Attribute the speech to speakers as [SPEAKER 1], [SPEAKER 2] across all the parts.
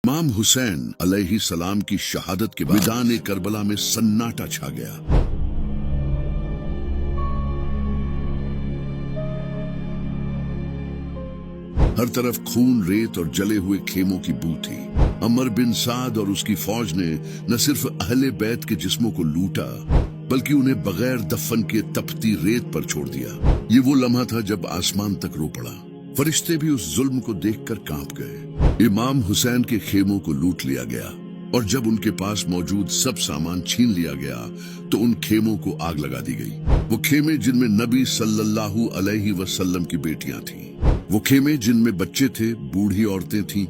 [SPEAKER 1] इमाम हुसैन अलैहि सलाम की शहादत के बाद मैदान करबला में सन्नाटा छा गया। हर तरफ खून, रेत और जले हुए खेमों की बू थी। अमर बिन साद और उसकी फौज ने न सिर्फ अहले बैत के जिस्मों को लूटा, बल्कि उन्हें बगैर दफन के तपती रेत पर छोड़ दिया। ये वो लम्हा था जब आसमान तक रो पड़ा। फरिश्ते भी उस जुल्म को देखकर कांप गए। इमाम हुसैन के खेमों को लूट लिया गया और जब उनके पास मौजूद सब सामान छीन लिया गया तो उन खेमों को आग लगा दी गई। वो खेमे जिनमें नबी सल्लल्लाहु अलैहि वसल्लम की बेटियां थीं, वो खेमे जिनमें बच्चे थे, बूढ़ी औरतें थीं,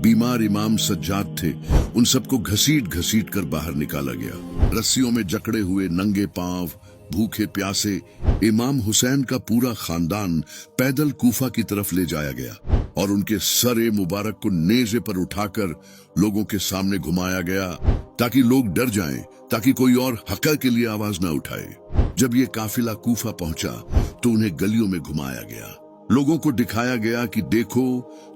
[SPEAKER 1] बीमार इमाम सज्जाद थे, उन सबको घसीट घसीट कर बाहर निकाला गया। रस्सियों में जकड़े हुए नंगे पांव, भूखे प्यासे इमाम हुसैन का पूरा खानदान पैदल कूफा की तरफ ले जाया गया और उनके सर मुबारक को नेज़े पर उठाकर लोगों के सामने घुमाया गया ताकि लोग डर जाएं, ताकि कोई और हक़ के लिए आवाज ना उठाए। जब ये काफिला कूफा पहुंचा तो उन्हें गलियों में घुमाया गया। लोगों को दिखाया गया कि देखो,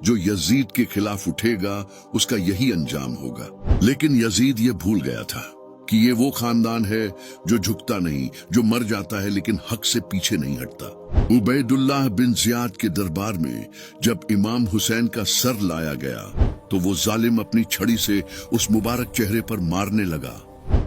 [SPEAKER 1] जो यजीद के खिलाफ उठेगा उसका यही अंजाम होगा। लेकिन यजीद ये भूल गया था कि ये वो खानदान है जो झुकता नहीं, जो मर जाता है लेकिन हक से पीछे नहीं हटता। उबैदुल्लाह बिन जियाद के दरबार में जब इमाम हुसैन का सर लाया गया तो वो जालिम अपनी छड़ी से उस मुबारक चेहरे पर मारने लगा।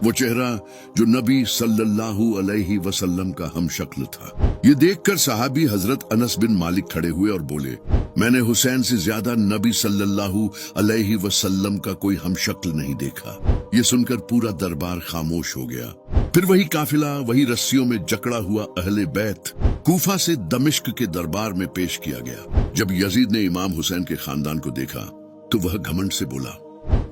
[SPEAKER 1] वो चेहरा जो नबी सल्लल्लाहु अलैहि वसल्लम का हम शक्ल था। ये देखकर सहाबी हजरत अनस बिन मालिक खड़े हुए और बोले, मैंने हुसैन से ज्यादा नबी सल्लल्लाहु अलैहि वसल्लम का कोई हम शक्ल नहीं देखा। ये सुनकर पूरा दरबार खामोश हो गया। फिर वही काफिला, वही रस्सियों में जकड़ा हुआ अहले बैत कूफा से दमिश्क के दरबार में पेश किया गया। जब यजीद ने इमाम हुसैन के खानदान को देखा तो वह घमंड से बोला,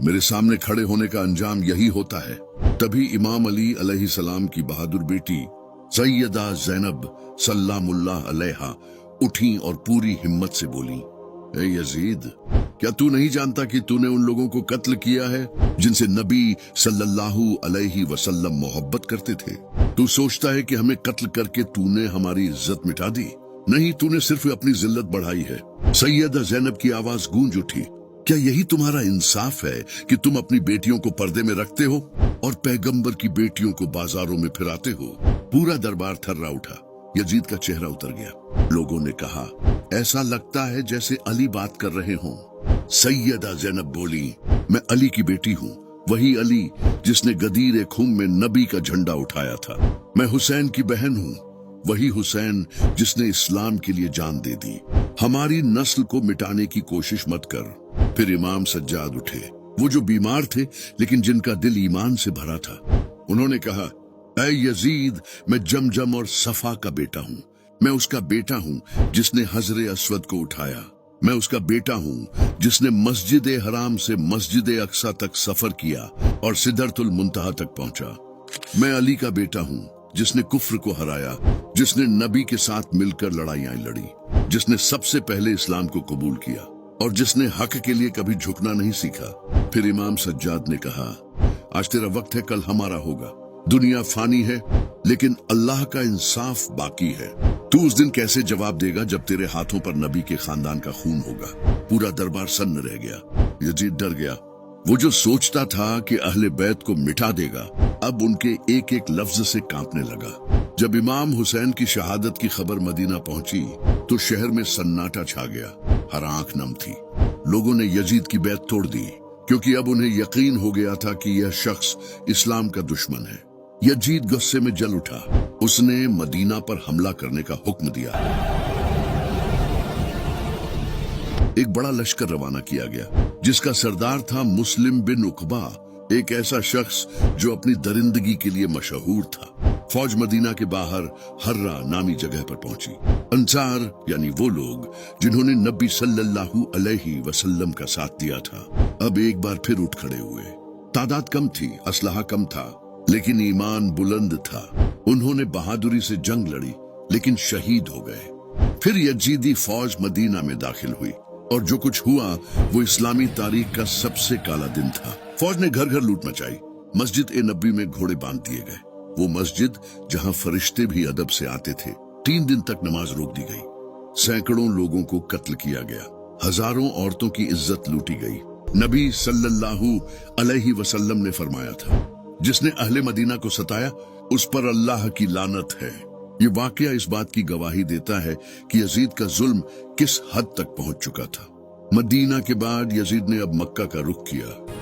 [SPEAKER 1] मेरे सामने खड़े होने का अंजाम यही होता है। तभी इमाम अली अलैहि सलाम की बहादुर बेटी सैयदा ज़ैनब सल्लामुल्लाह अलैहा उठी और पूरी हिम्मत से बोली, ए यजीद, क्या तू नहीं जानता कि तूने उन लोगों को कत्ल किया है जिनसे नबी सल्लल्लाहु अलैहि वसल्लम मोहब्बत करते थे? तू सोचता है कि हमें कत्ल करके तूने हमारी इज्जत मिटा दी? नहीं, तूने सिर्फ अपनी जिल्लत बढ़ाई है। सैयदा ज़ैनब की आवाज गूंज उठी, क्या यही तुम्हारा इंसाफ है कि तुम अपनी बेटियों को पर्दे में रखते हो और पैगंबर की बेटियों को बाजारों में फिराते हो? पूरा दरबार थर्रा उठा। यजीद का चेहरा उतर गया। लोगों ने कहा, ऐसा लगता है जैसे अली बात कर रहे हों। सैयदा ज़ैनब बोली, मैं अली की बेटी हूँ, वही अली जिसने गदीर खुम में नबी का झंडा उठाया था। मैं हुसैन की बहन हूँ, वही हुसैन जिसने इस्लाम के लिए जान दे दी। हमारी नस्ल को मिटाने की कोशिश मत कर। फिर इमाम सज्जाद उठे, वो जो बीमार थे लेकिन जिनका दिल ईमान से भरा था। उन्होंने कहा, ऐ यजीद, मैं जमजम और सफा का बेटा हूँ। मैं उसका बेटा हूँ जिसने हजरे अस्वद को उठाया। मैं उसका बेटा हूँ जिसने मस्जिद हराम से मस्जिद अक्सा तक सफर किया और सिदरतुल मुंतहा तक पहुंचा। मैं अली का बेटा हूँ जिसने कुफ्र को हराया, जिसने नबी के साथ मिलकर लड़ाइयां लड़ी, जिसने सबसे पहले इस्लाम को कबूल किया और जिसने हक के लिए कभी झुकना नहीं सीखा। फिर इमाम सज्जाद ने कहा, आज तेरा वक्त है, कल हमारा होगा। दुनिया फानी है लेकिन अल्लाह का इंसाफ बाकी है। तू उस दिन कैसे जवाब देगा जब तेरे हाथों पर नबी के खानदान का खून होगा? पूरा दरबार सन्न रह गया। यजीद डर गया। वो जो सोचता था कि अहले बैत को मिटा देगा, अब उनके एक एक लफ्ज से कांपने लगा। जब इमाम हुसैन की शहादत की खबर मदीना पहुंची तो शहर में सन्नाटा छा गया। हर आंख नम थी। लोगों ने यजीद की बैत तोड़ दी क्योंकि अब उन्हें यकीन हो गया था कि यह शख्स इस्लाम का दुश्मन है। यजीद गुस्से में जल उठा। उसने मदीना पर हमला करने का हुक्म दिया। एक बड़ा लश्कर रवाना किया गया जिसका सरदार था मुस्लिम बिन उकबा, एक ऐसा शख्स जो अपनी दरिंदगी के लिए मशहूर था। फौज मदीना के बाहर हर्रा नामी जगह पर पहुंची। अंसार यानी वो लोग जिन्होंने नबी सल्लल्लाहु अलैहि वसल्लम का साथ दिया था, अब एक बार फिर उठ खड़े हुए। तादाद कम थी, असलहा कम था, लेकिन ईमान बुलंद था। उन्होंने बहादुरी से जंग लड़ी लेकिन शहीद हो गए। फिर यजीदी फौज मदीना में दाखिल हुई और जो कुछ हुआ वो इस्लामी तारीख का सबसे काला दिन था। फौज ने घर घर लूट मचाई। मस्जिद ए नबी में घोड़े बांध दिए गए, वो मस्जिद जहां फरिश्ते भी अदब से आते थे। 3 दिन तक नमाज रोक दी गई। सैकड़ों लोगों को कत्ल किया गया। हजारों औरतों की इज्जत लूटी गई। नबी सल्लल्लाहु अलैहि वसल्लम ने फरमाया था, जिसने अहले मदीना को सताया उस पर अल्लाह की लानत है। ये वाकया इस बात की गवाही देता है कि यजीद का जुल्म किस हद तक पहुंच चुका था। मदीना के बाद यजीद ने अब मक्का का रुख किया।